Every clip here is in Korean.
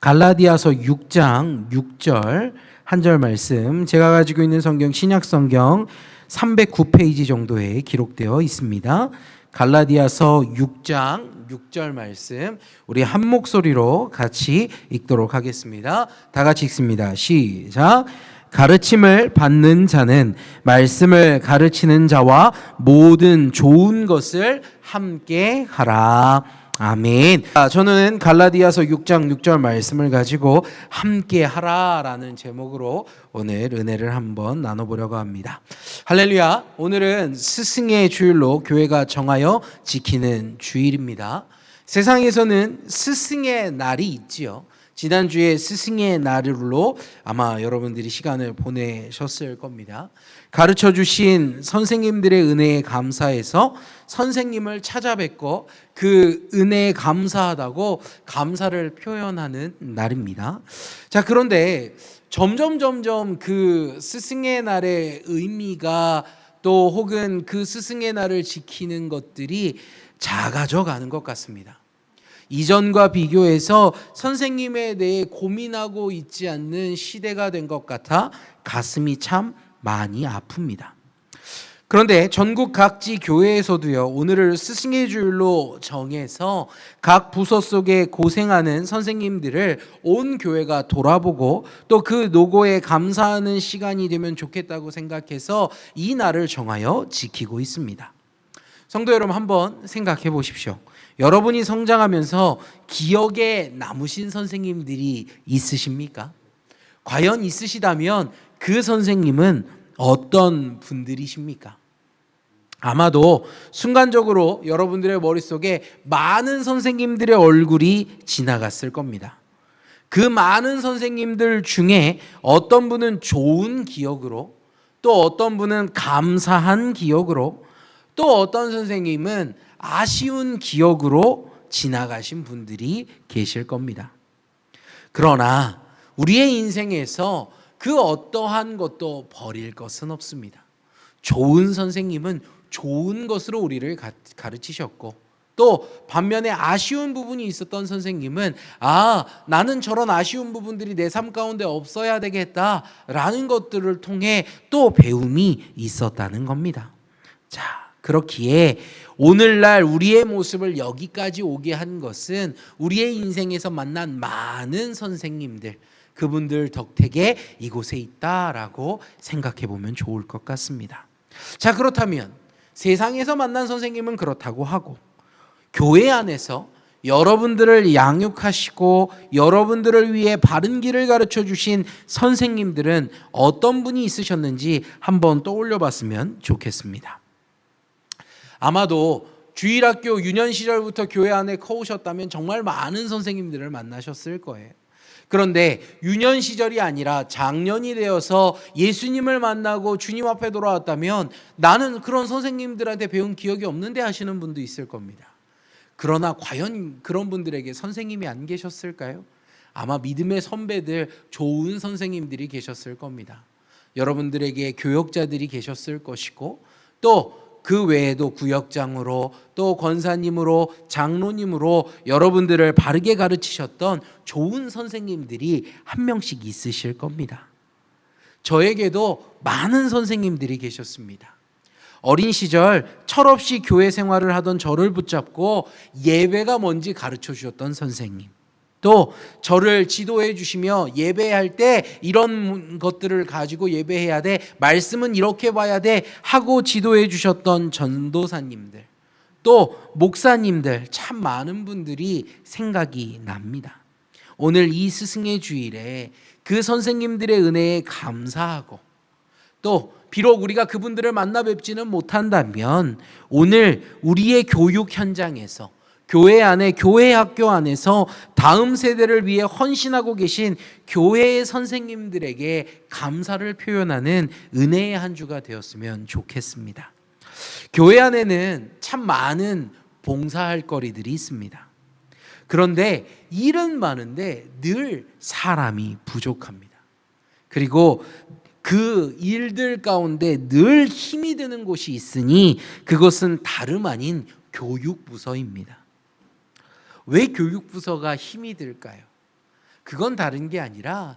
갈라디아서 6장 6절 한 절 말씀, 제가 가지고 있는 성경 신약 성경 309페이지 정도에 기록되어 있습니다. 갈라디아서 6장 6절 말씀, 우리 한 목소리로 같이 읽도록 하겠습니다. 다 같이 읽습니다. 시작. 가르침을 받는 자는 말씀을 가르치는 자와 모든 좋은 것을 함께 하라. 아멘. 저는 갈라디아서 6장 6절 말씀을 가지고 함께 하라라는 제목으로 오늘 은혜를 한번 나눠보려고 합니다. 할렐루야. 오늘은 스승의 주일로 교회가 정하여 지키는 주일입니다. 세상에서는 스승의 날이 있지요. 지난주에 스승의 날로 아마 여러분들이 시간을 보내셨을 겁니다. 가르쳐 주신 선생님들의 은혜에 감사해서 선생님을 찾아뵙고 그 은혜에 감사하다고 감사를 표현하는 날입니다. 자, 그런데 점점 그 스승의 날의 의미가 또 혹은 그 스승의 날을 지키는 것들이 작아져 가는 것 같습니다. 이전과 비교해서 선생님에 대해 고민하고 있지 않는 시대가 된 것 같아 가슴이 참 많이 아픕니다. 그런데 전국 각지 교회에서도요, 오늘을 스승의 주일로 정해서 각 부서 속에 고생하는 선생님들을 온 교회가 돌아보고 또 그 노고에 감사하는 시간이 되면 좋겠다고 생각해서 이 날을 정하여 지키고 있습니다. 성도 여러분, 한번 생각해 보십시오. 여러분이 성장하면서 기억에 남으신 선생님들이 있으십니까? 과연 있으시다면 그 선생님은 어떤 분들이십니까? 아마도 순간적으로 여러분들의 머릿속에 많은 선생님들의 얼굴이 지나갔을 겁니다. 그 많은 선생님들 중에 어떤 분은 좋은 기억으로, 또 어떤 분은 감사한 기억으로, 또 어떤 선생님은 아쉬운 기억으로 지나가신 분들이 계실 겁니다. 그러나 우리의 인생에서 그 어떠한 것도 버릴 것은 없습니다. 좋은 선생님은 좋은 것으로 우리를 가르치셨고, 또 반면에 아쉬운 부분이 있었던 선생님은 나는 저런 아쉬운 부분들이 내 삶 가운데 없어야 되겠다라는 것들을 통해 또 배움이 있었다는 겁니다. 자, 그렇기에 오늘날 우리의 모습을 여기까지 오게 한 것은 우리의 인생에서 만난 많은 선생님들, 그분들 덕택에 이곳에 있다라고 생각해 보면 좋을 것 같습니다. 자, 그렇다면 세상에서 만난 선생님은 그렇다고 하고, 교회 안에서 여러분들을 양육하시고 여러분들을 위해 바른 길을 가르쳐 주신 선생님들은 어떤 분이 있으셨는지 한번 떠올려 봤으면 좋겠습니다. 아마도 주일학교 유년 시절부터 교회 안에 커오셨다면 정말 많은 선생님들을 만나셨을 거예요. 그런데 유년 시절이 아니라 장년이 되어서 예수님을 만나고 주님 앞에 돌아왔다면 나는 그런 선생님들한테 배운 기억이 없는데 하시는 분도 있을 겁니다. 그러나 과연 그런 분들에게 선생님이 안 계셨을까요? 아마 믿음의 선배들, 좋은 선생님들이 계셨을 겁니다. 여러분들에게 교역자들이 계셨을 것이고, 또 그 외에도 구역장으로, 또 권사님으로, 장로님으로 여러분들을 바르게 가르치셨던 좋은 선생님들이 한 명씩 있으실 겁니다. 저에게도 많은 선생님들이 계셨습니다. 어린 시절 철없이 교회 생활을 하던 저를 붙잡고 예배가 뭔지 가르쳐 주셨던 선생님, 또 저를 지도해 주시며 예배할 때 이런 것들을 가지고 예배해야 돼, 말씀은 이렇게 봐야 돼 하고 지도해 주셨던 전도사님들, 또 목사님들, 참 많은 분들이 생각이 납니다. 오늘 이 스승의 주일에 그 선생님들의 은혜에 감사하고, 또 비록 우리가 그분들을 만나 뵙지는 못한다면 오늘 우리의 교육 현장에서, 교회 안에, 교회 학교 안에서 다음 세대를 위해 헌신하고 계신 교회의 선생님들에게 감사를 표현하는 은혜의 한 주가 되었으면 좋겠습니다. 교회 안에는 참 많은 봉사할 거리들이 있습니다. 그런데 일은 많은데 늘 사람이 부족합니다. 그리고 그 일들 가운데 늘 힘이 드는 곳이 있으니 그것은 다름 아닌 교육부서입니다. 왜 교육부서가 힘이 들까요? 그건 다른 게 아니라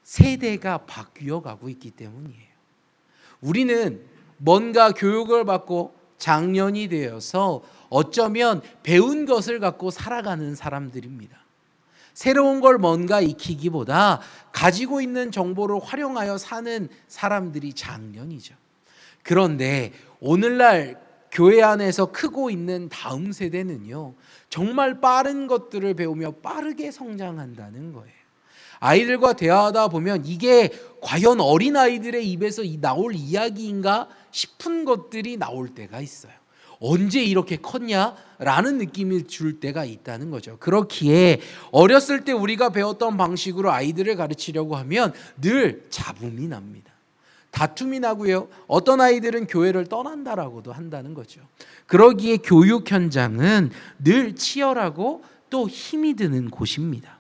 세대가 바뀌어 가고 있기 때문이에요. 우리는 뭔가 교육을 받고 장년이 되어서 어쩌면 배운 것을 갖고 살아가는 사람들입니다. 새로운 걸 뭔가 익히기보다 가지고 있는 정보를 활용하여 사는 사람들이 장년이죠. 그런데 오늘날 교회 안에서 크고 있는 다음 세대는요, 정말 빠른 것들을 배우며 빠르게 성장한다는 거예요. 아이들과 대화하다 보면 이게 과연 어린아이들의 입에서 나올 이야기인가 싶은 것들이 나올 때가 있어요. 언제 이렇게 컸냐라는 느낌이 줄 때가 있다는 거죠. 그렇기에 어렸을 때 우리가 배웠던 방식으로 아이들을 가르치려고 하면 늘 잡음이 납니다. 다툼이 나고요. 어떤 아이들은 교회를 떠난다라고도 한다는 거죠. 그러기에 교육 현장은 늘 치열하고 또 힘이 드는 곳입니다.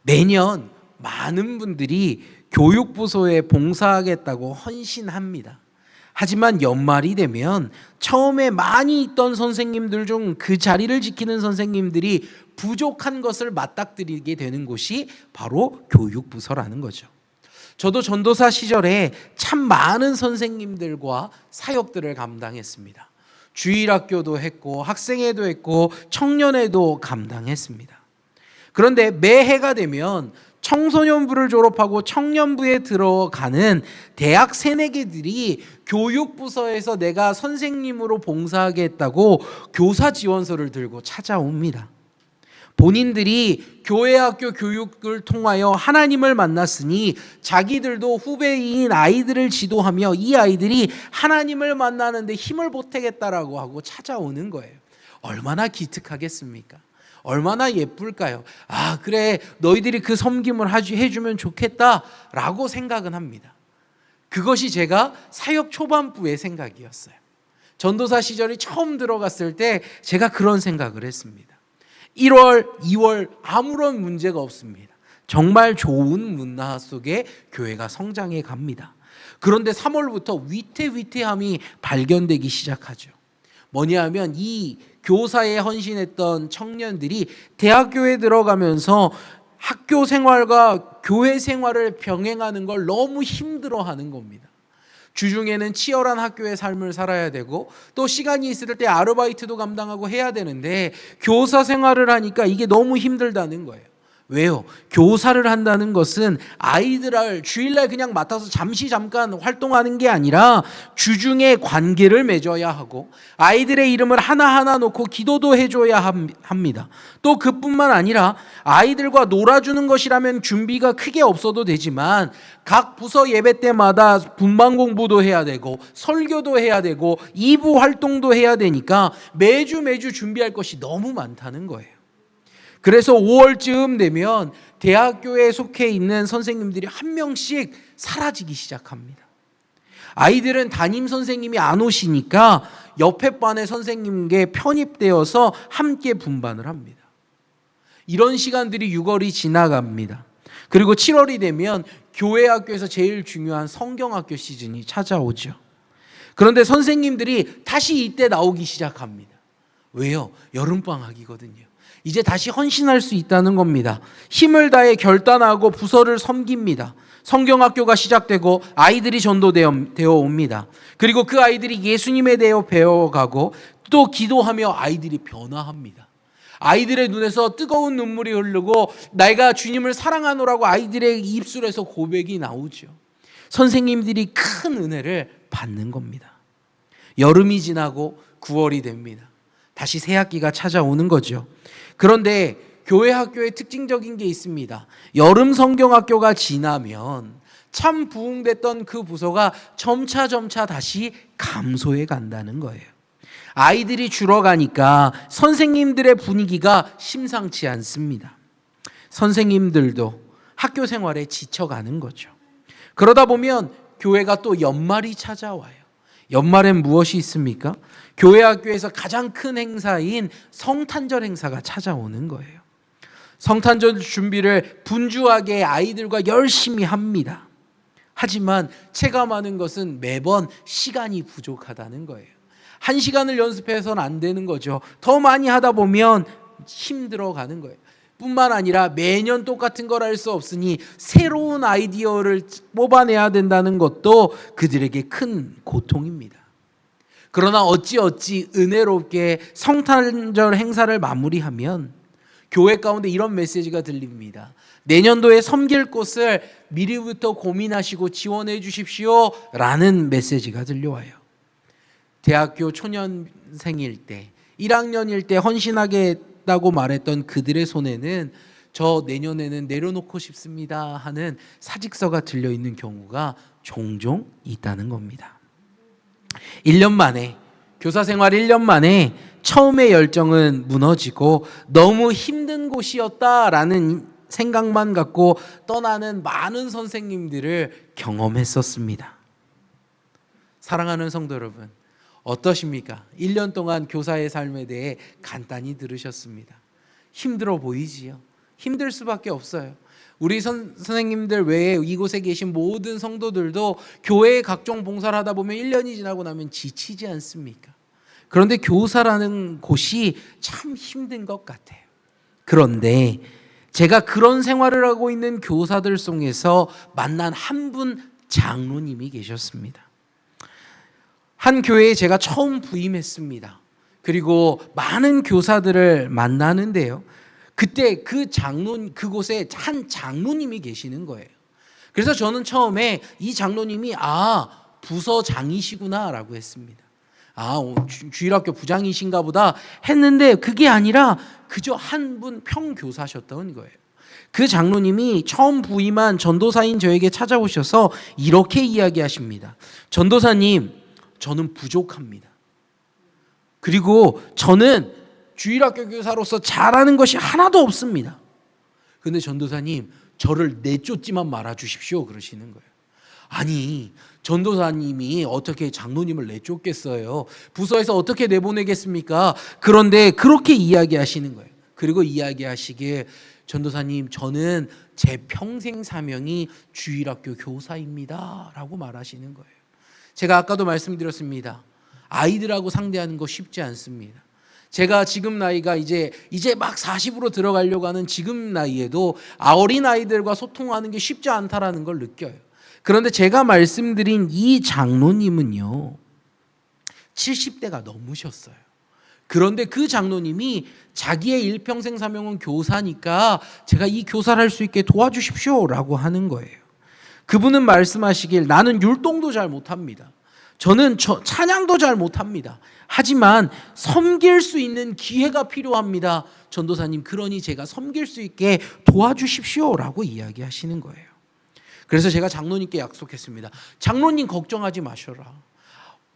매년 많은 분들이 교육부서에 봉사하겠다고 헌신합니다. 하지만 연말이 되면 처음에 많이 있던 선생님들 중 그 자리를 지키는 선생님들이 부족한 것을 맞닥뜨리게 되는 곳이 바로 교육부서라는 거죠. 저도 전도사 시절에 참 많은 선생님들과 사역들을 감당했습니다. 주일학교도 했고 학생회도 했고 청년회도 감당했습니다. 그런데 매해가 되면 청소년부를 졸업하고 청년부에 들어가는 대학 새내기들이 교육부서에서 내가 선생님으로 봉사하겠다고 교사 지원서를 들고 찾아옵니다. 본인들이 교회 학교 교육을 통하여 하나님을 만났으니 자기들도 후배인 아이들을 지도하며 이 아이들이 하나님을 만나는데 힘을 보태겠다라고 하고 찾아오는 거예요. 얼마나 기특하겠습니까? 얼마나 예쁠까요? 아, 그래, 너희들이 그 섬김을 해주면 좋겠다라고 생각은 합니다. 그것이 제가 사역 초반부의 생각이었어요. 전도사 시절이 처음 들어갔을 때 제가 그런 생각을 했습니다. 1월, 2월 아무런 문제가 없습니다. 정말 좋은 문화 속에 교회가 성장해 갑니다. 그런데 3월부터 위태위태함이 발견되기 시작하죠. 뭐냐 하면 이 교사에 헌신했던 청년들이 대학교에 들어가면서 학교 생활과 교회 생활을 병행하는 걸 너무 힘들어하는 겁니다. 주중에는 치열한 학교의 삶을 살아야 되고 또 시간이 있을 때 아르바이트도 감당하고 해야 되는데 교사 생활을 하니까 이게 너무 힘들다는 거예요. 왜요? 교사를 한다는 것은 아이들을 주일날 그냥 맡아서 잠깐 활동하는 게 아니라 주중에 관계를 맺어야 하고 아이들의 이름을 하나하나 놓고 기도도 해줘야 합니다. 또 그뿐만 아니라 아이들과 놀아주는 것이라면 준비가 크게 없어도 되지만 각 부서 예배 때마다 분반 공부도 해야 되고 설교도 해야 되고 2부 활동도 해야 되니까 매주 준비할 것이 너무 많다는 거예요. 그래서 5월쯤 되면 대학교에 속해 있는 선생님들이 한 명씩 사라지기 시작합니다. 아이들은 담임 선생님이 안 오시니까 옆에 반의 선생님께 편입되어서 함께 분반을 합니다. 이런 시간들이 6월이 지나갑니다. 그리고 7월이 되면 교회 학교에서 제일 중요한 성경학교 시즌이 찾아오죠. 그런데 선생님들이 다시 이때 나오기 시작합니다. 왜요? 여름방학이거든요. 이제 다시 헌신할 수 있다는 겁니다. 힘을 다해 결단하고 부서를 섬깁니다. 성경학교가 시작되고 아이들이 전도되어 옵니다. 그리고 그 아이들이 예수님에 대해 배워가고 또 기도하며 아이들이 변화합니다. 아이들의 눈에서 뜨거운 눈물이 흐르고 내가 주님을 사랑하노라고 아이들의 입술에서 고백이 나오죠. 선생님들이 큰 은혜를 받는 겁니다. 여름이 지나고 9월이 됩니다. 다시 새 학기가 찾아오는 거죠. 그런데 교회 학교에 특징적인 게 있습니다. 여름 성경학교가 지나면 참 부흥됐던 그 부서가 점차 다시 감소해 간다는 거예요. 아이들이 줄어가니까 선생님들의 분위기가 심상치 않습니다. 선생님들도 학교 생활에 지쳐가는 거죠. 그러다 보면 교회가 또 연말이 찾아와요. 연말엔 무엇이 있습니까? 교회 학교에서 가장 큰 행사인 성탄절 행사가 찾아오는 거예요. 성탄절 준비를 분주하게 아이들과 열심히 합니다. 하지만 체감하는 것은 매번 시간이 부족하다는 거예요. 1시간을 연습해서는 안 되는 거죠. 더 많이 하다 보면 힘들어가는 거예요. 뿐만 아니라 매년 똑같은 걸 할 수 없으니 새로운 아이디어를 뽑아내야 된다는 것도 그들에게 큰 고통입니다. 그러나 어찌 은혜롭게 성탄절 행사를 마무리하면 교회 가운데 이런 메시지가 들립니다. 내년도에 섬길 곳을 미리부터 고민하시고 지원해 주십시오 라는 메시지가 들려와요. 대학교 초년생일 때 1학년일 때 헌신하겠다고 말했던 그들의 손에는 저 내년에는 내려놓고 싶습니다 하는 사직서가 들려있는 경우가 종종 있다는 겁니다. 1년 만에 교사 생활 1년 만에 처음의 열정은 무너지고 너무 힘든 곳이었다라는 생각만 갖고 떠나는 많은 선생님들을 경험했었습니다. 사랑하는 성도 여러분, 어떠십니까? 1년 동안 교사의 삶에 대해 간단히 들으셨습니다. 힘들어 보이지요? 힘들 수밖에 없어요. 우리 선생님들 외에 이곳에 계신 모든 성도들도 교회의 각종 봉사를 하다 보면 1년이 지나고 나면 지치지 않습니까? 그런데 교사라는 곳이 참 힘든 것 같아요. 그런데 제가 그런 생활을 하고 있는 교사들 속에서 만난 한 분 장로님이 계셨습니다. 한 교회에 제가 처음 부임했습니다. 그리고 많은 교사들을 만나는데요. 그때 그곳에 한 장로님이 계시는 거예요. 그래서 저는 처음에 이 장로님이 부서장이시구나 라고 했습니다. 주일학교 부장이신가 보다 했는데 그게 아니라 그저 한 분 평교사셨던 거예요. 그 장로님이 처음 부임한 전도사인 저에게 찾아오셔서 이렇게 이야기하십니다. 전도사님, 저는 부족합니다. 그리고 저는 주일학교 교사로서 잘하는 것이 하나도 없습니다. 그런데 전도사님, 저를 내쫓지만 말아 주십시오 그러시는 거예요. 아니, 전도사님이 어떻게 장로님을 내쫓겠어요? 부서에서 어떻게 내보내겠습니까? 그런데 그렇게 이야기하시는 거예요. 그리고 이야기하시기에 전도사님, 저는 제 평생 사명이 주일학교 교사입니다 라고 말하시는 거예요. 제가 아까도 말씀드렸습니다. 아이들하고 상대하는 거 쉽지 않습니다. 제가 지금 나이가 이제 막 40으로 들어가려고 하는 지금 나이에도 어린 아이들과 소통하는 게 쉽지 않다라는 걸 느껴요. 그런데 제가 말씀드린 이 장로님은요, 70대가 넘으셨어요. 그런데 그 장로님이 자기의 일평생 사명은 교사니까 제가 이 교사를 할 수 있게 도와주십시오 라고 하는 거예요. 그분은 말씀하시길, 나는 율동도 잘 못합니다. 저는 찬양도 잘 못합니다. 하지만 섬길 수 있는 기회가 필요합니다. 전도사님, 그러니 제가 섬길 수 있게 도와주십시오 라고 이야기하시는 거예요. 그래서 제가 장로님께 약속했습니다. 장로님 걱정하지 마셔라.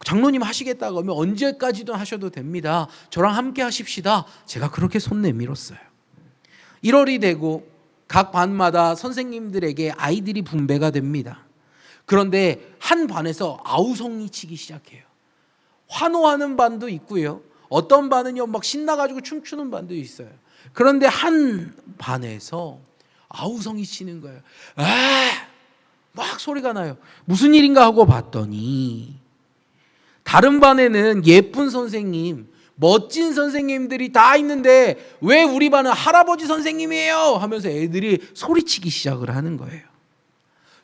장로님 하시겠다고 하면 언제까지도 하셔도 됩니다. 저랑 함께 하십시다. 제가 그렇게 손 내밀었어요. 1월이 되고 각 반마다 선생님들에게 아이들이 분배가 됩니다. 그런데 한 반에서 아우성이 치기 시작해요. 환호하는 반도 있고요. 어떤 반은요 막 신나가지고 춤추는 반도 있어요. 그런데 한 반에서 아우성이 치는 거예요. 막 소리가 나요. 무슨 일인가 하고 봤더니 다른 반에는 예쁜 선생님, 멋진 선생님들이 다 있는데 왜 우리 반은 할아버지 선생님이에요 하면서 애들이 소리치기 시작을 하는 거예요.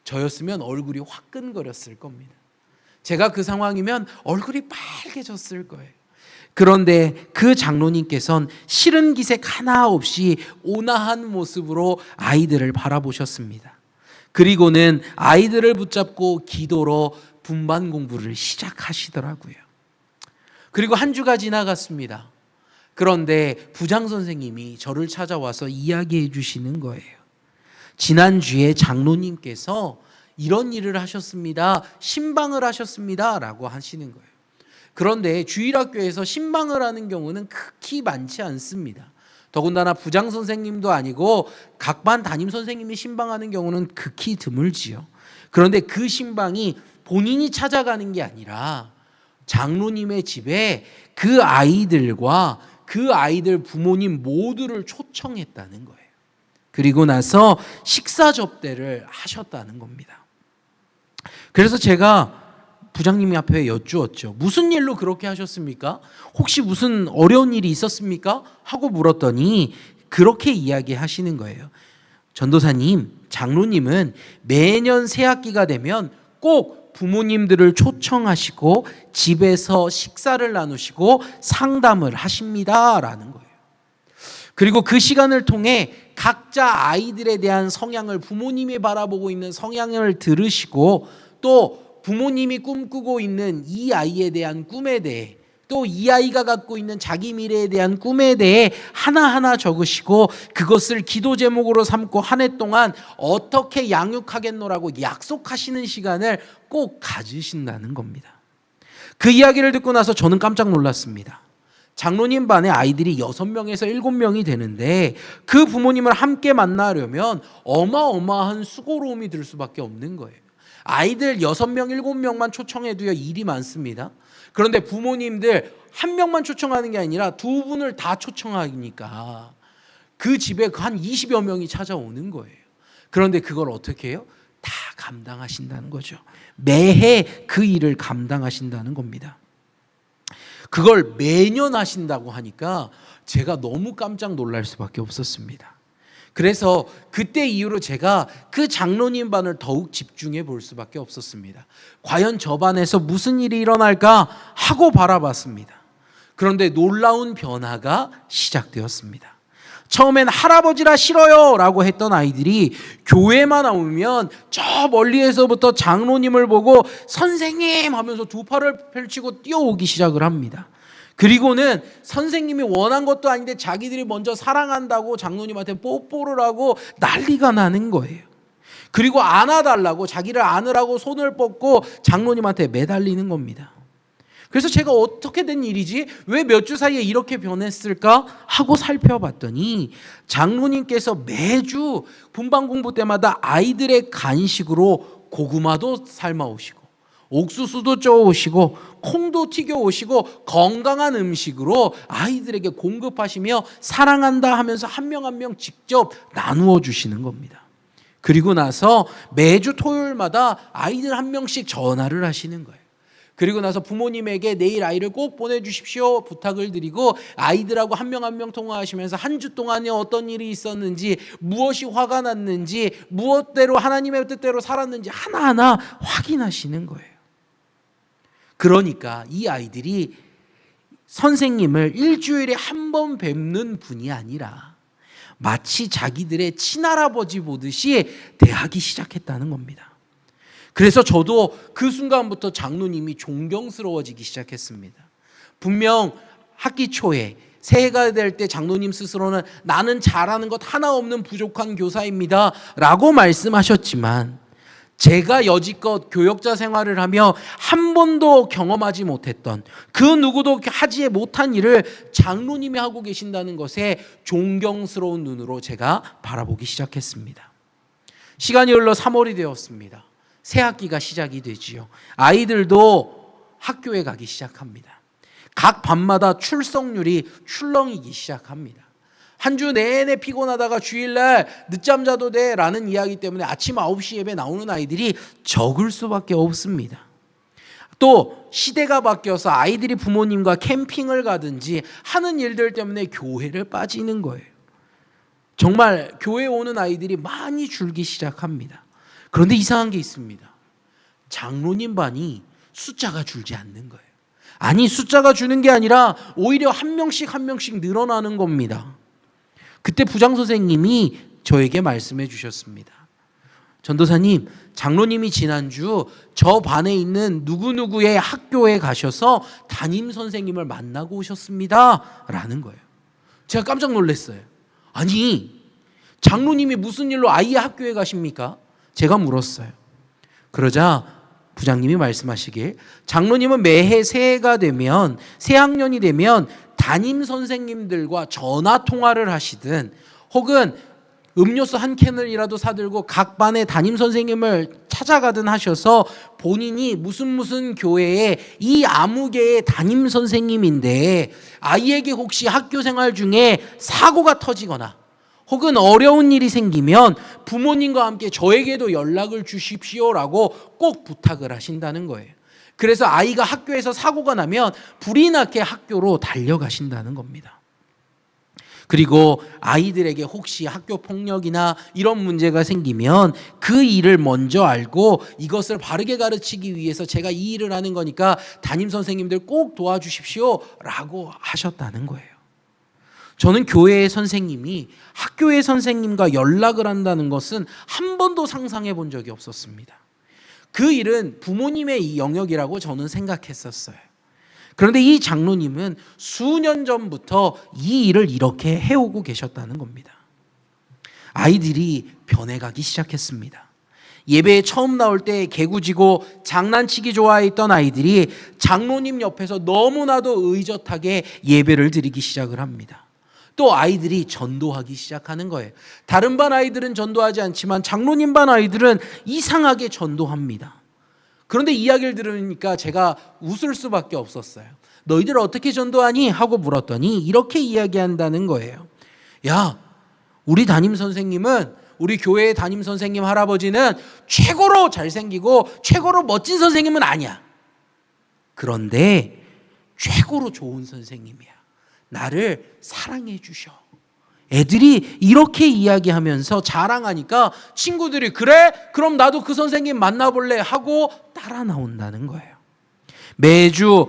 저였으면 얼굴이 화끈거렸을 겁니다. 제가 그 상황이면 얼굴이 빨개졌을 거예요. 그런데 그 장로님께서는 싫은 기색 하나 없이 온화한 모습으로 아이들을 바라보셨습니다. 그리고는 아이들을 붙잡고 기도로 분반 공부를 시작하시더라고요. 그리고 한 주가 지나갔습니다. 그런데 부장 선생님이 저를 찾아와서 이야기해 주시는 거예요. 지난주에 장로님께서 이런 일을 하셨습니다. 신방을 하셨습니다 라고 하시는 거예요. 그런데 주일학교에서 신방을 하는 경우는 극히 많지 않습니다. 더군다나 부장 선생님도 아니고 각 반 담임 선생님이 신방하는 경우는 극히 드물지요. 그런데 그 신방이 본인이 찾아가는 게 아니라 장로님의 집에 그 아이들과 그 아이들 부모님 모두를 초청했다는 거예요. 그리고 나서 식사 접대를 하셨다는 겁니다. 그래서 제가 부장님이 앞에 여쭈었죠. 무슨 일로 그렇게 하셨습니까? 혹시 무슨 어려운 일이 있었습니까? 하고 물었더니 그렇게 이야기하시는 거예요. 전도사님, 장로님은 매년 새학기가 되면 꼭 부모님들을 초청하시고 집에서 식사를 나누시고 상담을 하십니다라는 거예요. 그리고 그 시간을 통해 각자 아이들에 대한 성향을, 부모님이 바라보고 있는 성향을 들으시고, 또 부모님이 꿈꾸고 있는 이 아이에 대한 꿈에 대해, 또 이 아이가 갖고 있는 자기 미래에 대한 꿈에 대해 하나하나 적으시고 그것을 기도 제목으로 삼고 한 해 동안 어떻게 양육하겠노라고 약속하시는 시간을 꼭 가지신다는 겁니다. 그 이야기를 듣고 나서 저는 깜짝 놀랐습니다. 장로님 반에 아이들이 6명에서 7명이 되는데 그 부모님을 함께 만나려면 어마어마한 수고로움이 들 수밖에 없는 거예요. 아이들 6명, 7명만 초청해도요 일이 많습니다. 그런데 부모님들 한 명만 초청하는 게 아니라 두 분을 다 초청하니까 그 집에 한 20여 명이 찾아오는 거예요. 그런데 그걸 어떻게 해요? 다 감당하신다는 거죠. 매해 그 일을 감당하신다는 겁니다. 그걸 매년 하신다고 하니까 제가 너무 깜짝 놀랄 수밖에 없었습니다. 그래서 그때 이후로 제가 그 장로님 반을 더욱 집중해 볼 수밖에 없었습니다. 과연 저 반에서 무슨 일이 일어날까 하고 바라봤습니다. 그런데 놀라운 변화가 시작되었습니다. 처음엔 할아버지라 싫어요 라고 했던 아이들이 교회만 나오면 저 멀리에서부터 장로님을 보고 선생님 하면서 두 팔을 펼치고 뛰어오기 시작을 합니다. 그리고는 선생님이 원한 것도 아닌데 자기들이 먼저 사랑한다고 장로님한테 뽀뽀를 하고 난리가 나는 거예요. 그리고 안아달라고, 자기를 안으라고 손을 뻗고 장로님한테 매달리는 겁니다. 그래서 제가 어떻게 된 일이지? 왜 몇 주 사이에 이렇게 변했을까? 하고 살펴봤더니 장로님께서 매주 분방 공부 때마다 아이들의 간식으로 고구마도 삶아 오시고 옥수수도 쪄 오시고 콩도 튀겨 오시고 건강한 음식으로 아이들에게 공급하시며 사랑한다 하면서 한 명 한 명 직접 나누어 주시는 겁니다. 그리고 나서 매주 토요일마다 아이들 한 명씩 전화를 하시는 거예요. 그리고 나서 부모님에게 내일 아이를 꼭 보내주십시오 부탁을 드리고 아이들하고 한 명 한 명 통화하시면서 한 주 동안에 어떤 일이 있었는지, 무엇이 화가 났는지, 무엇대로 하나님의 뜻대로 살았는지 하나하나 확인하시는 거예요. 그러니까 이 아이들이 선생님을 일주일에 한 번 뵙는 분이 아니라 마치 자기들의 친할아버지 보듯이 대하기 시작했다는 겁니다. 그래서 저도 그 순간부터 장로님이 존경스러워지기 시작했습니다. 분명 학기 초에 새해가 될 때 장로님 스스로는 나는 잘하는 것 하나 없는 부족한 교사입니다 라고 말씀하셨지만 제가 여지껏 교역자 생활을 하며 한 번도 경험하지 못했던, 그 누구도 하지 못한 일을 장로님이 하고 계신다는 것에 존경스러운 눈으로 제가 바라보기 시작했습니다. 시간이 흘러 3월이 되었습니다. 새 학기가 시작이 되지요. 아이들도 학교에 가기 시작합니다. 각 반마다 출석률이 출렁이기 시작합니다. 한 주 내내 피곤하다가 주일날 늦잠 자도 돼 라는 이야기 때문에 아침 9시 예배 나오는 아이들이 적을 수밖에 없습니다. 또 시대가 바뀌어서 아이들이 부모님과 캠핑을 가든지 하는 일들 때문에 교회를 빠지는 거예요. 정말 교회에 오는 아이들이 많이 줄기 시작합니다. 그런데 이상한 게 있습니다. 장로님 반이 숫자가 줄지 않는 거예요. 아니, 숫자가 주는 게 아니라 오히려 한 명씩 한 명씩 늘어나는 겁니다. 그때 부장 선생님이 저에게 말씀해 주셨습니다. 전도사님, 장로님이 지난주 저 반에 있는 누구누구의 학교에 가셔서 담임 선생님을 만나고 오셨습니다 라는 거예요. 제가 깜짝 놀랐어요. 아니, 장로님이 무슨 일로 아이의 학교에 가십니까? 제가 물었어요. 그러자 부장님이 말씀하시길, 장로님은 매해 새해가 되면, 새학년이 되면 담임 선생님들과 전화 통화를 하시든 혹은 음료수 한 캔을이라도 사들고 각 반의 담임 선생님을 찾아가든 하셔서 본인이 무슨 교회에 이 아무개의 담임 선생님인데 아이에게 혹시 학교 생활 중에 사고가 터지거나 혹은 어려운 일이 생기면 부모님과 함께 저에게도 연락을 주십시오라고 꼭 부탁을 하신다는 거예요. 그래서 아이가 학교에서 사고가 나면 불이 나게 학교로 달려가신다는 겁니다. 그리고 아이들에게 혹시 학교 폭력이나 이런 문제가 생기면 그 일을 먼저 알고 이것을 바르게 가르치기 위해서 제가 이 일을 하는 거니까 담임 선생님들 꼭 도와주십시오 라고 하셨다는 거예요. 저는 교회의 선생님이 학교의 선생님과 연락을 한다는 것은 한 번도 상상해 본 적이 없었습니다. 그 일은 부모님의 영역이라고 저는 생각했었어요. 그런데 이 장로님은 수년 전부터 이 일을 이렇게 해오고 계셨다는 겁니다. 아이들이 변해가기 시작했습니다. 예배에 처음 나올 때 개구지고 장난치기 좋아했던 아이들이 장로님 옆에서 너무나도 의젓하게 예배를 드리기 시작을 합니다. 또 아이들이 전도하기 시작하는 거예요. 다른 반 아이들은 전도하지 않지만 장로님 반 아이들은 이상하게 전도합니다. 그런데 이야기를 들으니까 제가 웃을 수밖에 없었어요. 너희들 어떻게 전도하니? 하고 물었더니 이렇게 이야기한다는 거예요. 야, 우리 담임 선생님은, 우리 교회의 담임 선생님 할아버지는 최고로 잘생기고 최고로 멋진 선생님은 아니야. 그런데 최고로 좋은 선생님이야. 나를 사랑해 주셔. 애들이 이렇게 이야기하면서 자랑하니까 친구들이 그래? 그럼 나도 그 선생님 만나볼래? 하고 따라 나온다는 거예요. 매주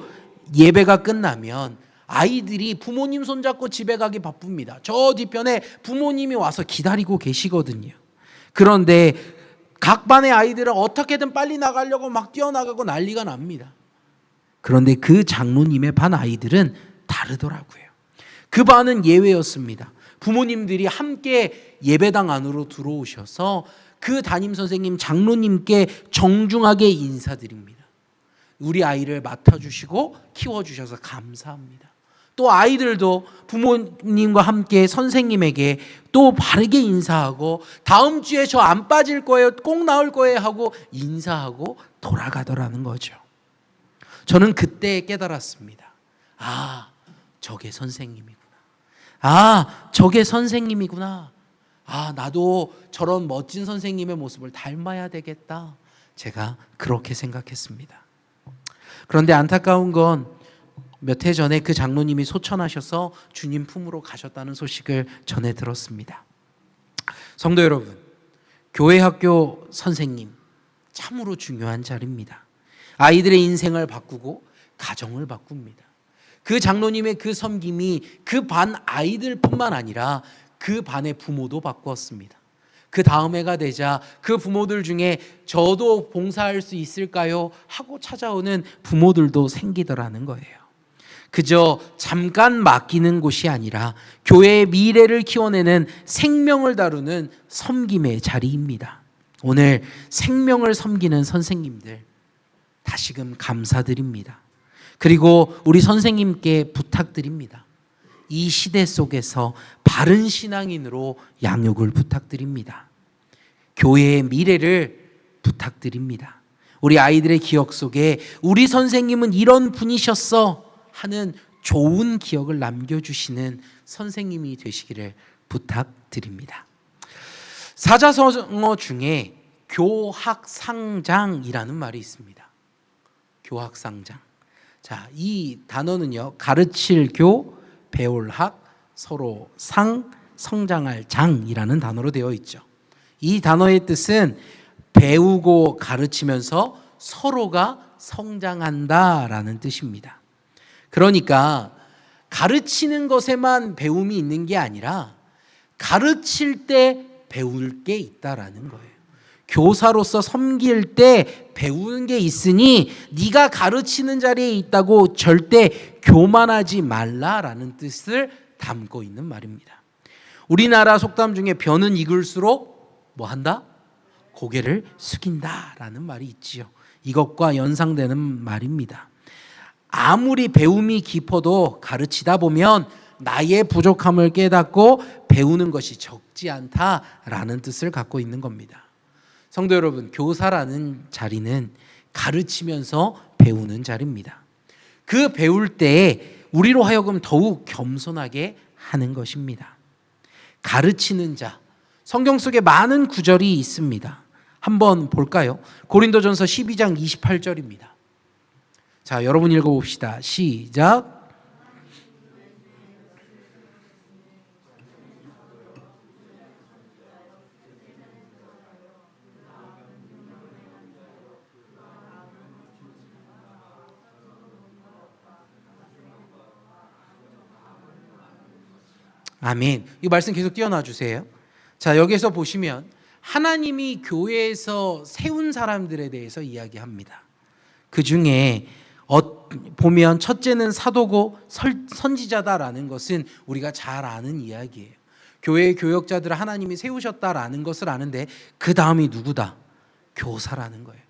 예배가 끝나면 아이들이 부모님 손잡고 집에 가기 바쁩니다. 저 뒤편에 부모님이 와서 기다리고 계시거든요. 그런데 각 반의 아이들은 어떻게든 빨리 나가려고 막 뛰어나가고 난리가 납니다. 그런데 그 장로님의 반 아이들은 다르더라고요. 그 반은 예외였습니다. 부모님들이 함께 예배당 안으로 들어오셔서 그 담임 선생님 장로님께 정중하게 인사드립니다. 우리 아이를 맡아주시고 키워주셔서 감사합니다. 또 아이들도 부모님과 함께 선생님에게 또 바르게 인사하고 다음 주에 저 안 빠질 거예요, 꼭 나올 거예요 하고 인사하고 돌아가더라는 거죠. 저는 그때 깨달았습니다. 아, 저게 선생님이구나. 아, 저게 선생님이구나. 아, 나도 저런 멋진 선생님의 모습을 닮아야 되겠다. 제가 그렇게 생각했습니다. 그런데 안타까운 건 몇 해 전에 그 장로님이 소천하셔서 주님 품으로 가셨다는 소식을 전해 들었습니다. 성도 여러분, 교회 학교 선생님 참으로 중요한 자리입니다. 아이들의 인생을 바꾸고 가정을 바꿉니다. 그 장로님의 그 섬김이 그 반 아이들뿐만 아니라 그 반의 부모도 바꾸었습니다. 그 다음 해가 되자 그 부모들 중에 저도 봉사할 수 있을까요? 하고 찾아오는 부모들도 생기더라는 거예요. 그저 잠깐 맡기는 곳이 아니라 교회의 미래를 키워내는 생명을 다루는 섬김의 자리입니다. 오늘 생명을 섬기는 선생님들 다시금 감사드립니다. 그리고 우리 선생님께 부탁드립니다. 이 시대 속에서 바른 신앙인으로 양육을 부탁드립니다. 교회의 미래를 부탁드립니다. 우리 아이들의 기억 속에 우리 선생님은 이런 분이셨어 하는 좋은 기억을 남겨주시는 선생님이 되시기를 부탁드립니다. 사자성어 중에 교학상장이라는 말이 있습니다. 교학상장. 자, 이 단어는요, 가르칠 교, 배울 학, 서로 상, 성장할 장이라는 단어로 되어 있죠. 이 단어의 뜻은 배우고 가르치면서 서로가 성장한다라는 뜻입니다. 그러니까 가르치는 것에만 배움이 있는 게 아니라 가르칠 때 배울 게 있다라는 거예요. 교사로서 섬길 때 배우는 게 있으니 네가 가르치는 자리에 있다고 절대 교만하지 말라라는 뜻을 담고 있는 말입니다. 우리나라 속담 중에 벼는 익을수록 뭐 한다? 고개를 숙인다라는 말이 있지요. 이것과 연상되는 말입니다. 아무리 배움이 깊어도 가르치다 보면 나의 부족함을 깨닫고 배우는 것이 적지 않다라는 뜻을 갖고 있는 겁니다. 성도 여러분, 교사라는 자리는 가르치면서 배우는 자리입니다. 그 배울 때 우리로 하여금 더욱 겸손하게 하는 것입니다. 가르치는 자, 성경 속에 많은 구절이 있습니다. 한번 볼까요? 고린도전서 12장 28절입니다. 자, 여러분 읽어봅시다. 시작. 아멘. 이 말씀 계속 띄워놔 주세요. 자, 여기서 보시면 하나님이 교회에서 세운 사람들에 대해서 이야기합니다. 그 중에 보면 첫째는 사도고 선지자다라는 것은 우리가 잘 아는 이야기예요. 교회의 교역자들을 하나님이 세우셨다라는 것을 아는데 그 다음이 누구다? 교사라는 거예요.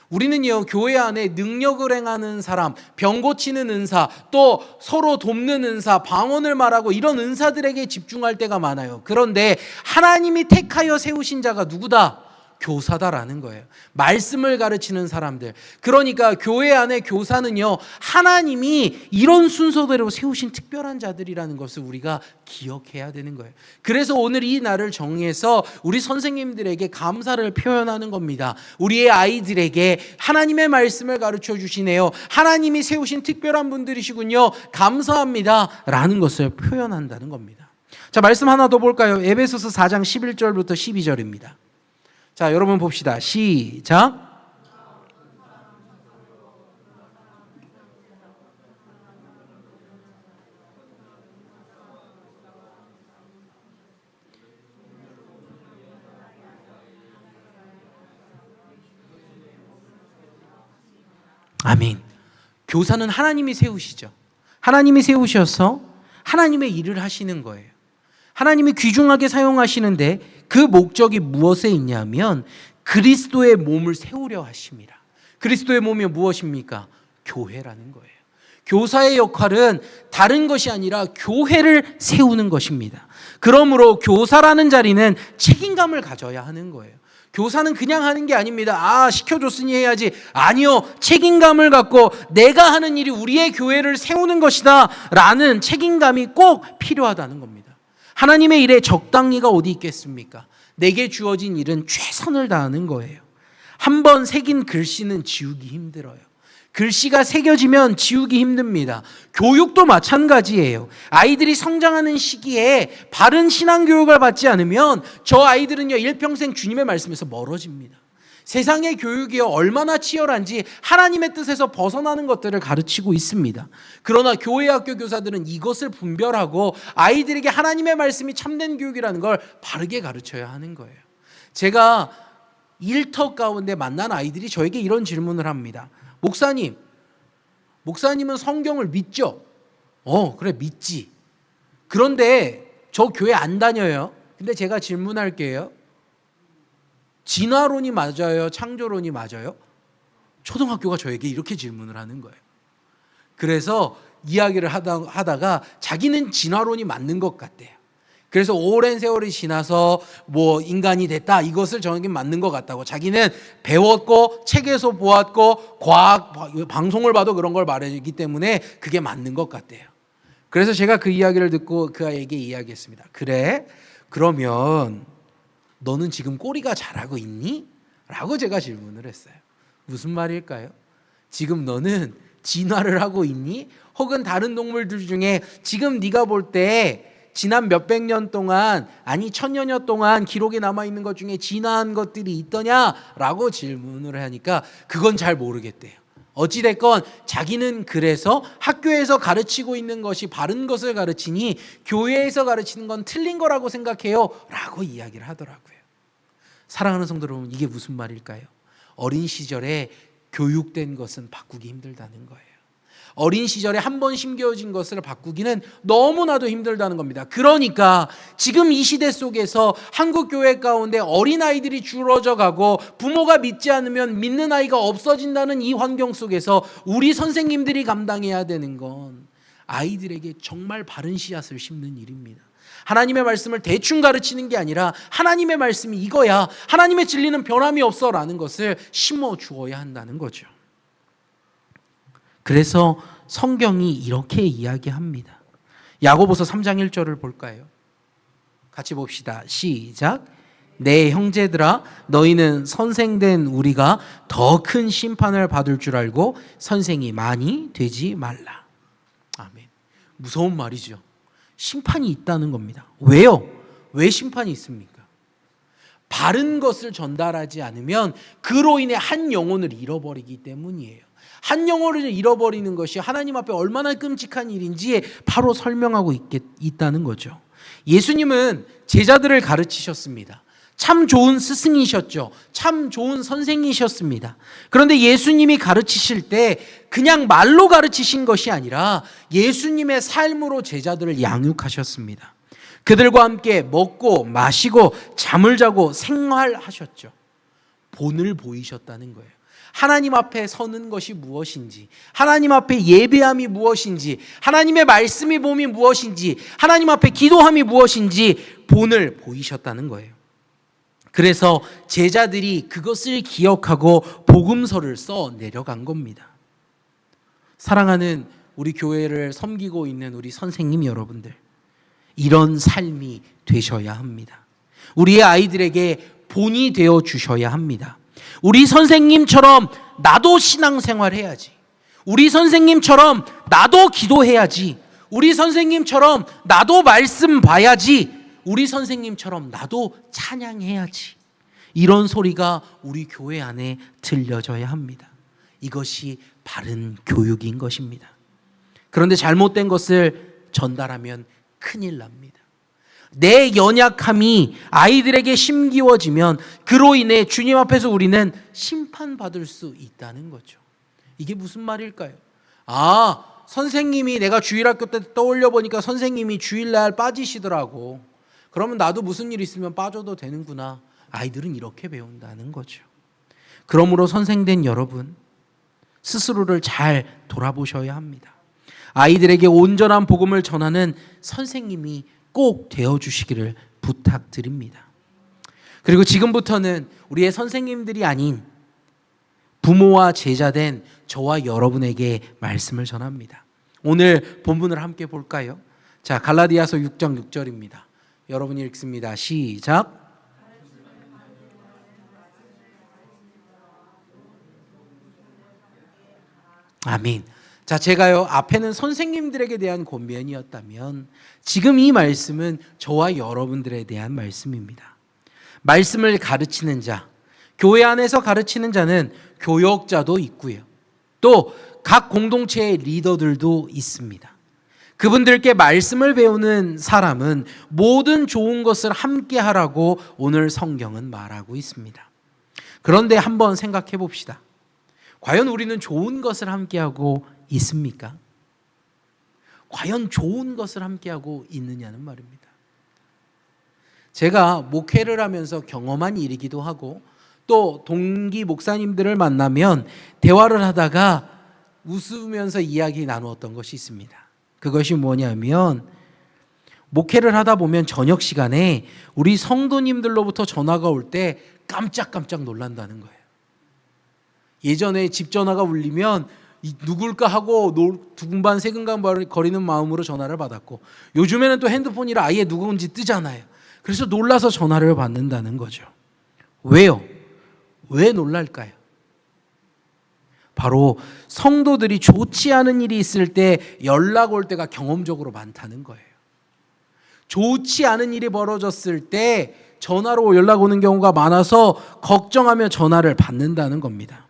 우리는요, 교회 안에 능력을 행하는 사람, 병 고치는 은사, 또 서로 돕는 은사, 방언을 말하고 이런 은사들에게 집중할 때가 많아요. 그런데 하나님이 택하여 세우신 자가 누구다? 교사다라는 거예요. 말씀을 가르치는 사람들. 그러니까 교회 안에 교사는요, 하나님이 이런 순서대로 세우신 특별한 자들이라는 것을 우리가 기억해야 되는 거예요. 그래서 오늘 이 날을 정해서 우리 선생님들에게 감사를 표현하는 겁니다. 우리의 아이들에게 하나님의 말씀을 가르쳐 주시네요. 하나님이 세우신 특별한 분들이시군요. 감사합니다. 라는 것을 표현한다는 겁니다. 자, 말씀 하나 더 볼까요? 에베소서 4장 11절부터 12절입니다. 자, 여러분 봅시다. 시작. 아멘. 교사는 하나님이 세우시죠. 하나님이 세우셔서 하나님의 일을 하시는 거예요. 하나님이 귀중하게 사용하시는데 그 목적이 무엇에 있냐면 그리스도의 몸을 세우려 하십니다. 그리스도의 몸이 무엇입니까? 교회라는 거예요. 교사의 역할은 다른 것이 아니라 교회를 세우는 것입니다. 그러므로 교사라는 자리는 책임감을 가져야 하는 거예요. 교사는 그냥 하는 게 아닙니다. 시켜줬으니 해야지. 아니요. 책임감을 갖고 내가 하는 일이 우리의 교회를 세우는 것이다 라는 책임감이 꼭 필요하다는 겁니다. 하나님의 일에 적당히가 어디 있겠습니까? 내게 주어진 일은 최선을 다하는 거예요. 한번 새긴 글씨는 지우기 힘들어요. 글씨가 새겨지면 지우기 힘듭니다. 교육도 마찬가지예요. 아이들이 성장하는 시기에 바른 신앙교육을 받지 않으면 저 아이들은요, 일평생 주님의 말씀에서 멀어집니다. 세상의 교육이 얼마나 치열한지 하나님의 뜻에서 벗어나는 것들을 가르치고 있습니다. 그러나 교회 학교 교사들은 이것을 분별하고 아이들에게 하나님의 말씀이 참된 교육이라는 걸 바르게 가르쳐야 하는 거예요. 제가 일터 가운데 만난 아이들이 저에게 이런 질문을 합니다. 목사님은 성경을 믿죠? 그래, 믿지. 그런데 저 교회 안 다녀요. 근데 제가 질문할게요. 진화론이 맞아요? 창조론이 맞아요? 초등학교가 저에게 이렇게 질문을 하는 거예요. 그래서 이야기를 하다가 자기는 진화론이 맞는 것 같대요. 그래서 오랜 세월이 지나서 인간이 됐다, 이것을 저에게 맞는 것 같다고. 자기는 배웠고 책에서 보았고 과학 방송을 봐도 그런 걸 말해주기 때문에 그게 맞는 것 같대요. 그래서 제가 그 이야기를 듣고 그 아이에게 이야기했습니다. 그래? 그러면 너는 지금 꼬리가 자라고 있니? 라고 제가 질문을 했어요. 무슨 말일까요? 지금 너는 진화를 하고 있니? 혹은 다른 동물들 중에 지금 네가 볼 때 지난 몇백 년 동안, 아니 천여 년 동안 기록에 남아있는 것 중에 진화한 것들이 있더냐? 라고 질문을 하니까 그건 잘 모르겠대요. 어찌됐건 자기는 그래서 학교에서 가르치고 있는 것이 바른 것을 가르치니 교회에서 가르치는 건 틀린 거라고 생각해요 라고 이야기를 하더라고요. 사랑하는 성도 여러분, 이게 무슨 말일까요? 어린 시절에 교육된 것은 바꾸기 힘들다는 거예요. 어린 시절에 한 번 심겨진 것을 바꾸기는 너무나도 힘들다는 겁니다. 그러니까 지금 이 시대 속에서 한국 교회 가운데 어린아이들이 줄어져 가고 부모가 믿지 않으면 믿는 아이가 없어진다는 이 환경 속에서 우리 선생님들이 감당해야 되는 건 아이들에게 정말 바른 씨앗을 심는 일입니다. 하나님의 말씀을 대충 가르치는 게 아니라 하나님의 말씀이 이거야, 하나님의 진리는 변함이 없어 라는 것을 심어 주어야 한다는 거죠. 그래서 성경이 이렇게 이야기합니다. 야고보서 3장 1절을 볼까요? 같이 봅시다. 시작. 내 형제들아, 너희는 선생된 우리가 더 큰 심판을 받을 줄 알고 선생이 많이 되지 말라. 아멘. 무서운 말이죠. 심판이 있다는 겁니다. 왜요? 왜 심판이 있습니까? 바른 것을 전달하지 않으면 그로 인해 한 영혼을 잃어버리기 때문이에요. 한 영혼을 잃어버리는 것이 하나님 앞에 얼마나 끔찍한 일인지 바로 설명하고 있다는 거죠. 예수님은 제자들을 가르치셨습니다. 참 좋은 스승이셨죠. 참 좋은 선생이셨습니다. 그런데 예수님이 가르치실 때 그냥 말로 가르치신 것이 아니라 예수님의 삶으로 제자들을 양육하셨습니다. 그들과 함께 먹고 마시고 잠을 자고 생활하셨죠. 본을 보이셨다는 거예요. 하나님 앞에 서는 것이 무엇인지, 하나님 앞에 예배함이 무엇인지, 하나님의 말씀이 몸이 무엇인지, 하나님 앞에 기도함이 무엇인지 본을 보이셨다는 거예요. 그래서 제자들이 그것을 기억하고 복음서를 써 내려간 겁니다. 사랑하는 우리 교회를 섬기고 있는 우리 선생님 여러분들, 이런 삶이 되셔야 합니다. 우리의 아이들에게 본이 되어 주셔야 합니다. 우리 선생님처럼 나도 신앙생활 해야지. 우리 선생님처럼 나도 기도해야지. 우리 선생님처럼 나도 말씀 봐야지. 우리 선생님처럼 나도 찬양해야지. 이런 소리가 우리 교회 안에 들려져야 합니다. 이것이 바른 교육인 것입니다. 그런데 잘못된 것을 전달하면 큰일 납니다. 내 연약함이 아이들에게 심기워지면 그로 인해 주님 앞에서 우리는 심판받을 수 있다는 거죠. 이게 무슨 말일까요? 선생님이, 내가 주일학교 때 떠올려 보니까 선생님이 주일날 빠지시더라고. 그러면 나도 무슨 일 있으면 빠져도 되는구나. 아이들은 이렇게 배운다는 거죠. 그러므로 선생된 여러분, 스스로를 잘 돌아보셔야 합니다. 아이들에게 온전한 복음을 전하는 선생님이 꼭 되어주시기를 부탁드립니다. 그리고 지금부터는 우리의 선생님들이 아닌 부모와 제자된 저와 여러분에게 말씀을 전합니다. 오늘 본문을 함께 볼까요? 자, 갈라디아서 6장 6절입니다. 여러분이 읽습니다. 시작. 아멘. 자, 제가요, 앞에는 선생님들에게 대한 권면이었다면 지금 이 말씀은 저와 여러분들에 대한 말씀입니다. 말씀을 가르치는 자, 교회 안에서 가르치는 자는 교역자도 있고요. 또 각 공동체의 리더들도 있습니다. 그분들께 말씀을 배우는 사람은 모든 좋은 것을 함께 하라고 오늘 성경은 말하고 있습니다. 그런데 한번 생각해 봅시다. 과연 우리는 좋은 것을 함께하고 있습니까? 과연 좋은 것을 함께하고 있느냐는 말입니다. 제가 목회를 하면서 경험한 일이기도 하고 또 동기 목사님들을 만나면 대화를 하다가 웃으면서 이야기 나누었던 것이 있습니다. 그것이 뭐냐면 목회를 하다 보면 저녁 시간에 우리 성도님들로부터 전화가 올 때 깜짝깜짝 놀란다는 거예요. 예전에 집 전화가 울리면 누굴까 하고 두근반 세근반 거리는 마음으로 전화를 받았고 요즘에는 또 핸드폰이라 아예 누구인지 뜨잖아요. 그래서 놀라서 전화를 받는다는 거죠. 왜요? 왜 놀랄까요? 바로 성도들이 좋지 않은 일이 있을 때 연락 올 때가 경험적으로 많다는 거예요. 좋지 않은 일이 벌어졌을 때 전화로 연락 오는 경우가 많아서 걱정하며 전화를 받는다는 겁니다.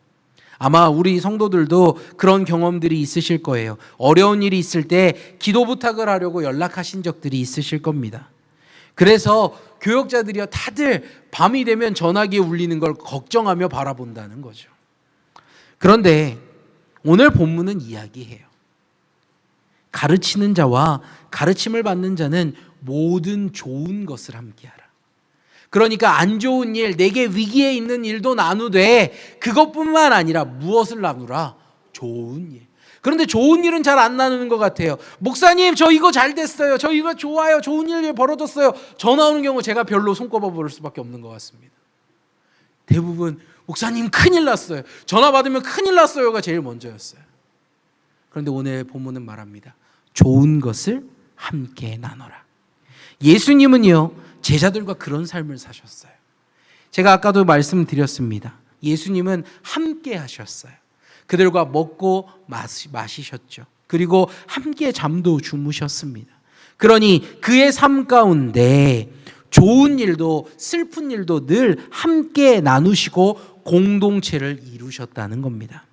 아마 우리 성도들도 그런 경험들이 있으실 거예요. 어려운 일이 있을 때 기도 부탁을 하려고 연락하신 적들이 있으실 겁니다. 그래서 교역자들이요, 다들 밤이 되면 전화기에 울리는 걸 걱정하며 바라본다는 거죠. 그런데 오늘 본문은 이야기해요. 가르치는 자와 가르침을 받는 자는 모든 좋은 것을 함께하라. 그러니까 안 좋은 일, 내게 위기에 있는 일도 나누되 그것뿐만 아니라 무엇을 나누라? 좋은 일. 그런데 좋은 일은 잘 안 나누는 것 같아요. 목사님, 저 이거 잘 됐어요. 저 이거 좋아요. 좋은 일이 벌어졌어요. 전화 오는 경우 제가 별로 손꼽아 볼 수밖에 없는 것 같습니다. 대부분 목사님 큰일 났어요. 전화 받으면 큰일 났어요가 제일 먼저였어요. 그런데 오늘 본문은 말합니다. 좋은 것을 함께 나눠라. 예수님은요, 제자들과 그런 삶을 사셨어요. 제가 아까도 말씀드렸습니다. 예수님은 함께 하셨어요. 그들과 먹고 마시셨죠. 그리고 함께 잠도 주무셨습니다. 그러니 그의 삶 가운데 좋은 일도 슬픈 일도 늘 함께 나누시고 공동체를 이루셨다는 겁니다.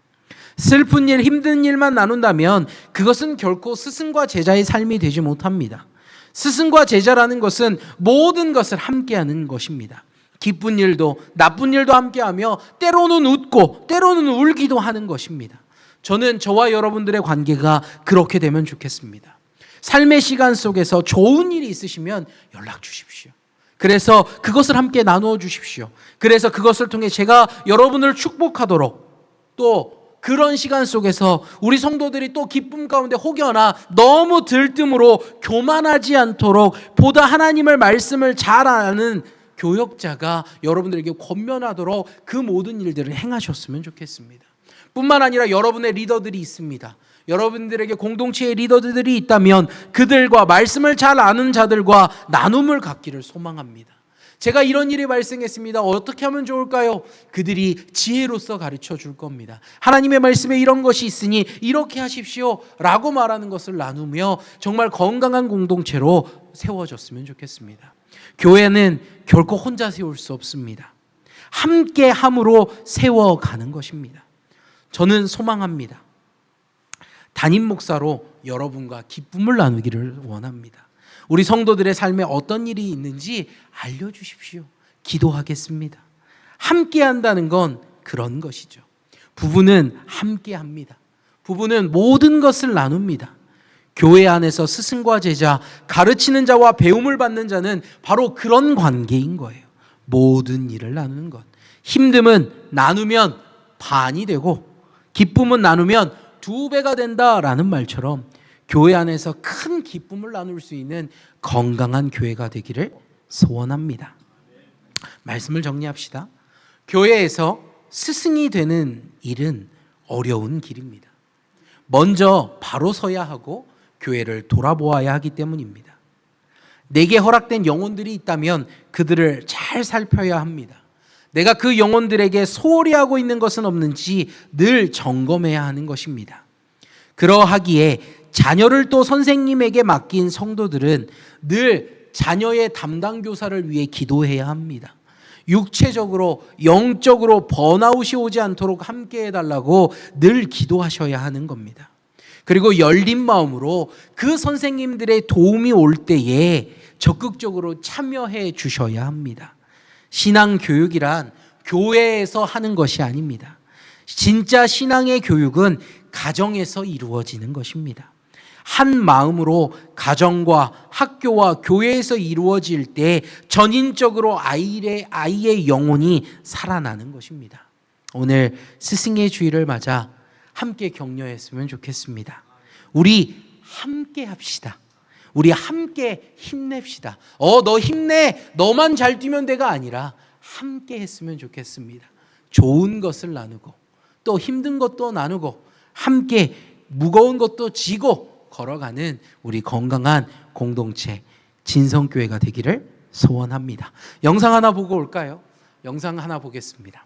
슬픈 일, 힘든 일만 나눈다면 그것은 결코 스승과 제자의 삶이 되지 못합니다. 스승과 제자라는 것은 모든 것을 함께하는 것입니다. 기쁜 일도 나쁜 일도 함께하며 때로는 웃고 때로는 울기도 하는 것입니다. 저는 저와 여러분들의 관계가 그렇게 되면 좋겠습니다. 삶의 시간 속에서 좋은 일이 있으시면 연락 주십시오. 그래서 그것을 함께 나누어 주십시오. 그래서 그것을 통해 제가 여러분을 축복하도록, 또 그런 시간 속에서 우리 성도들이 또 기쁨 가운데 혹여나 너무 들뜸으로 교만하지 않도록 보다 하나님의 말씀을 잘 아는 교역자가 여러분들에게 권면하도록 그 모든 일들을 행하셨으면 좋겠습니다. 뿐만 아니라 여러분의 리더들이 있습니다. 여러분들에게 공동체의 리더들이 있다면 그들과 말씀을 잘 아는 자들과 나눔을 갖기를 소망합니다. 제가 이런 일이 발생했습니다. 어떻게 하면 좋을까요? 그들이 지혜로서 가르쳐 줄 겁니다. 하나님의 말씀에 이런 것이 있으니 이렇게 하십시오 라고 말하는 것을 나누며 정말 건강한 공동체로 세워졌으면 좋겠습니다. 교회는 결코 혼자 세울 수 없습니다. 함께 함으로 세워가는 것입니다. 저는 소망합니다. 담임 목사로 여러분과 기쁨을 나누기를 원합니다. 우리 성도들의 삶에 어떤 일이 있는지 알려주십시오. 기도하겠습니다. 함께 한다는 건 그런 것이죠. 부부는 함께 합니다. 부부는 모든 것을 나눕니다. 교회 안에서 스승과 제자, 가르치는 자와 배움을 받는 자는 바로 그런 관계인 거예요. 모든 일을 나누는 것. 힘듦은 나누면 반이 되고 기쁨은 나누면 2배가 된다라는 말처럼 교회 안에서 큰 기쁨을 나눌 수 있는 건강한 교회가 되기를 소원합니다. 말씀을 정리합시다. 교회에서 스승이 되는 일은 어려운 길입니다. 먼저 바로 서야 하고 교회를 돌아보아야 하기 때문입니다. 내게 허락된 영혼들이 있다면 그들을 잘 살펴야 합니다. 내가 그 영혼들에게 소홀히 하고 있는 것은 없는지 늘 점검해야 하는 것입니다. 그러하기에 자녀를 또 선생님에게 맡긴 성도들은 늘 자녀의 담당 교사를 위해 기도해야 합니다. 육체적으로 영적으로 번아웃이 오지 않도록 함께 해달라고 늘 기도하셔야 하는 겁니다. 그리고 열린 마음으로 그 선생님들의 도움이 올 때에 적극적으로 참여해 주셔야 합니다. 신앙 교육이란 교회에서 하는 것이 아닙니다. 진짜 신앙의 교육은 가정에서 이루어지는 것입니다. 한 마음으로 가정과 학교와 교회에서 이루어질 때 전인적으로 아이의 영혼이 살아나는 것입니다. 오늘 스승의 주일을 맞아 함께 격려했으면 좋겠습니다. 우리 함께 합시다. 우리 함께 힘냅시다. 너 힘내. 너만 잘 뛰면 돼가 아니라 함께 했으면 좋겠습니다. 좋은 것을 나누고 또 힘든 것도 나누고 함께 무거운 것도 지고 걸어가는 우리 건강한 공동체 진성교회가 되기를 소원합니다. 영상 하나 보고 올까요? 영상 하나 보겠습니다.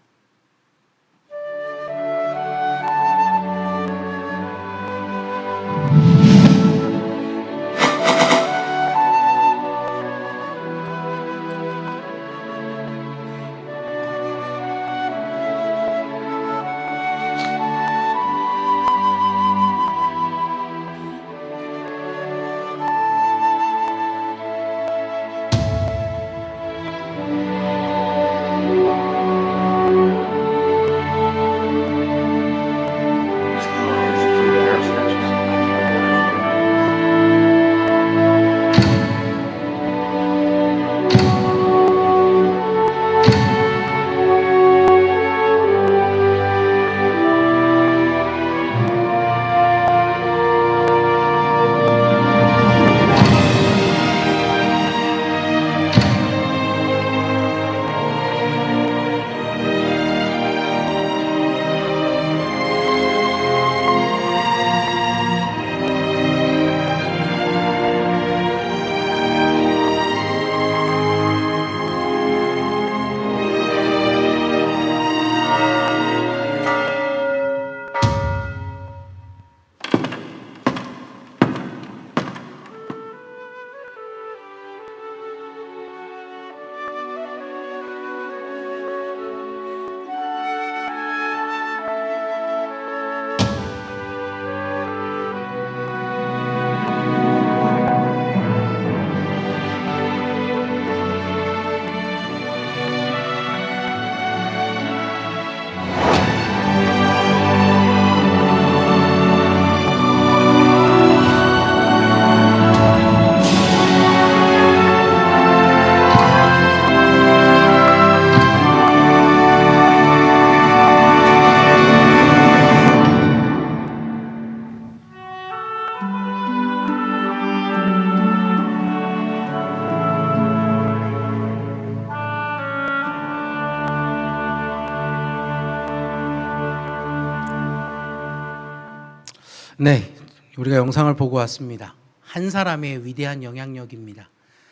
네, 우리가 영상을 보고 왔습니다. 한 사람의 위대한 영향력입니다.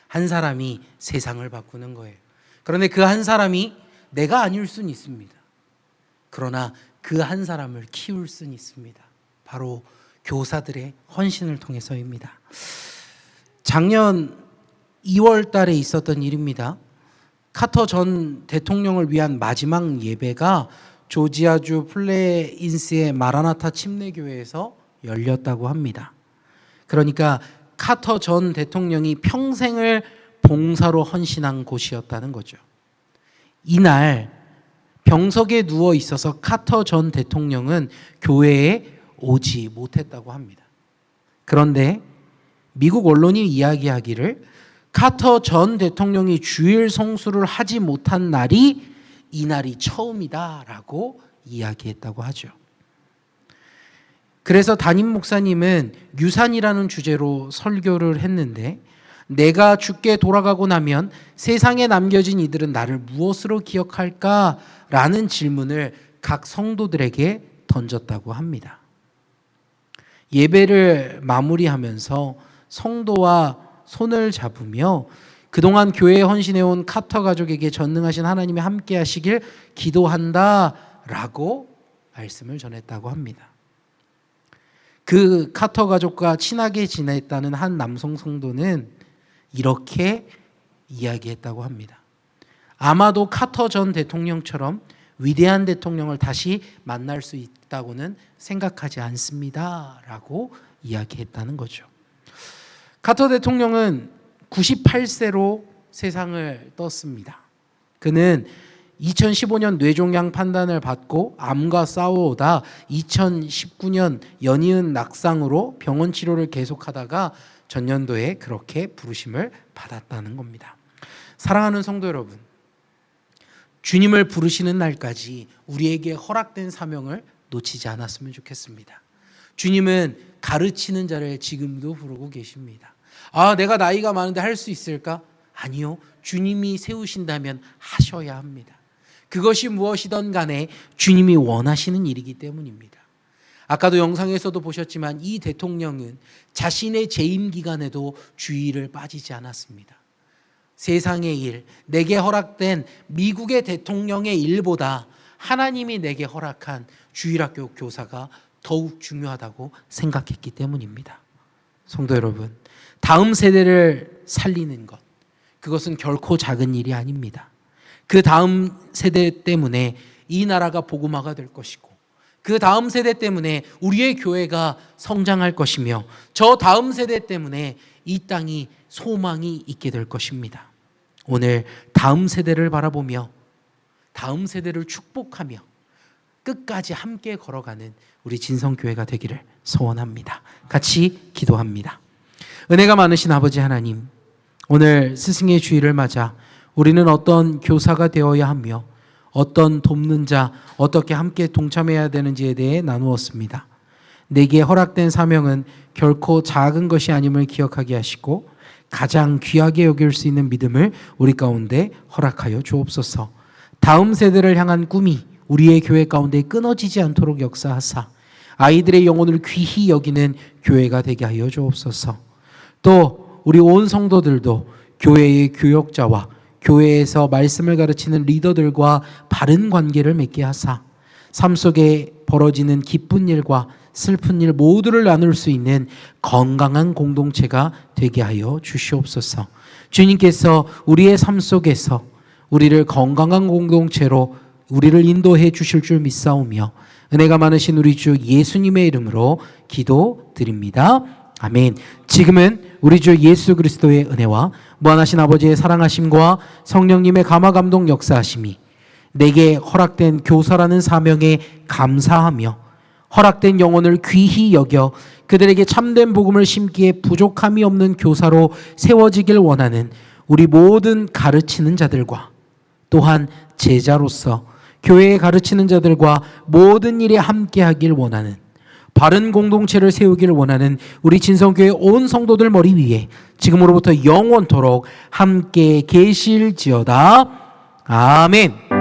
한 사람이 세상을 바꾸는 거예요. 그런데 그 한 사람이 내가 아닐 수는 있습니다. 그러나 그 한 사람을 키울 수는 있습니다. 바로 교사들의 헌신을 통해서입니다. 작년 2월 달에 있었던 일입니다. 카터 전 대통령을 위한 마지막 예배가 조지아주 플레인스의 마라나타 침례교회에서 열렸다고 합니다. 그러니까 카터 전 대통령이 평생을 봉사로 헌신한 곳이었다는 거죠. 이날 병석에 누워 있어서 카터 전 대통령은 교회에 오지 못했다고 합니다. 그런데 미국 언론이 이야기하기를 카터 전 대통령이 주일 성수를 하지 못한 날이 이날이 처음이다라고 이야기했다고 하죠. 그래서 담임 목사님은 유산이라는 주제로 설교를 했는데, 내가 죽게 돌아가고 나면 세상에 남겨진 이들은 나를 무엇으로 기억할까라는 질문을 각 성도들에게 던졌다고 합니다. 예배를 마무리하면서 성도와 손을 잡으며 그동안 교회에 헌신해온 카터 가족에게 전능하신 하나님이 함께 하시길 기도한다라고 말씀을 전했다고 합니다. 그 카터 가족과 친하게 지냈다는 한 남성 성도는 이렇게 이야기했다고 합니다. 아마도 카터 전 대통령처럼 위대한 대통령을 다시 만날 수 있다고는 생각하지 않습니다 라고 이야기했다는 거죠. 카터 대통령은 98세로 세상을 떴습니다. 그는 2015년 뇌종양 판단을 받고 암과 싸워오다 2019년 연이은 낙상으로 병원 치료를 계속하다가 전년도에 그렇게 부르심을 받았다는 겁니다. 사랑하는 성도 여러분, 주님을 부르시는 날까지 우리에게 허락된 사명을 놓치지 않았으면 좋겠습니다. 주님은 가르치는 자를 지금도 부르고 계십니다. 아, 내가 나이가 많은데 할 수 있을까? 아니요. 주님이 세우신다면 하셔야 합니다. 그것이 무엇이든 간에 주님이 원하시는 일이기 때문입니다. 아까도 영상에서도 보셨지만 이 대통령은 자신의 재임 기간에도 주일을 빠지지 않았습니다. 세상의 일, 내게 허락된 미국의 대통령의 일보다 하나님이 내게 허락한 주일학교 교사가 더욱 중요하다고 생각했기 때문입니다. 성도 여러분, 다음 세대를 살리는 것, 그것은 결코 작은 일이 아닙니다. 그 다음 세대 때문에 이 나라가 복음화가 될 것이고, 그 다음 세대 때문에 우리의 교회가 성장할 것이며, 저 다음 세대 때문에 이 땅이 소망이 있게 될 것입니다. 오늘 다음 세대를 바라보며 다음 세대를 축복하며 끝까지 함께 걸어가는 우리 진성교회가 되기를 소원합니다. 같이 기도합니다. 은혜가 많으신 아버지 하나님, 오늘 스승의 주일을 맞아 우리는 어떤 교사가 되어야 하며 어떤 돕는 자, 어떻게 함께 동참해야 되는지에 대해 나누었습니다. 내게 허락된 사명은 결코 작은 것이 아님을 기억하게 하시고 가장 귀하게 여길 수 있는 믿음을 우리 가운데 허락하여 주옵소서. 다음 세대를 향한 꿈이 우리의 교회 가운데 끊어지지 않도록 역사하사 아이들의 영혼을 귀히 여기는 교회가 되게 하여 주옵소서. 또 우리 온 성도들도 교회의 교역자와 교회에서 말씀을 가르치는 리더들과 바른 관계를 맺게 하사 삶 속에 벌어지는 기쁜 일과 슬픈 일 모두를 나눌 수 있는 건강한 공동체가 되게 하여 주시옵소서. 주님께서 우리의 삶 속에서 우리를 건강한 공동체로 우리를 인도해 주실 줄 믿사오며 은혜가 많으신 우리 주 예수님의 이름으로 기도드립니다. 아멘. 지금은 우리 주 예수 그리스도의 은혜와 무한하신 아버지의 사랑하심과 성령님의 감화 감동 역사하심이 내게 허락된 교사라는 사명에 감사하며 허락된 영혼을 귀히 여겨 그들에게 참된 복음을 심기에 부족함이 없는 교사로 세워지길 원하는 우리 모든 가르치는 자들과 또한 제자로서 교회에 가르치는 자들과 모든 일에 함께하길 원하는 바른 공동체를 세우기를 원하는 우리 진성교회 온 성도들 머리 위에 지금으로부터 영원토록 함께 계실지어다. 아멘.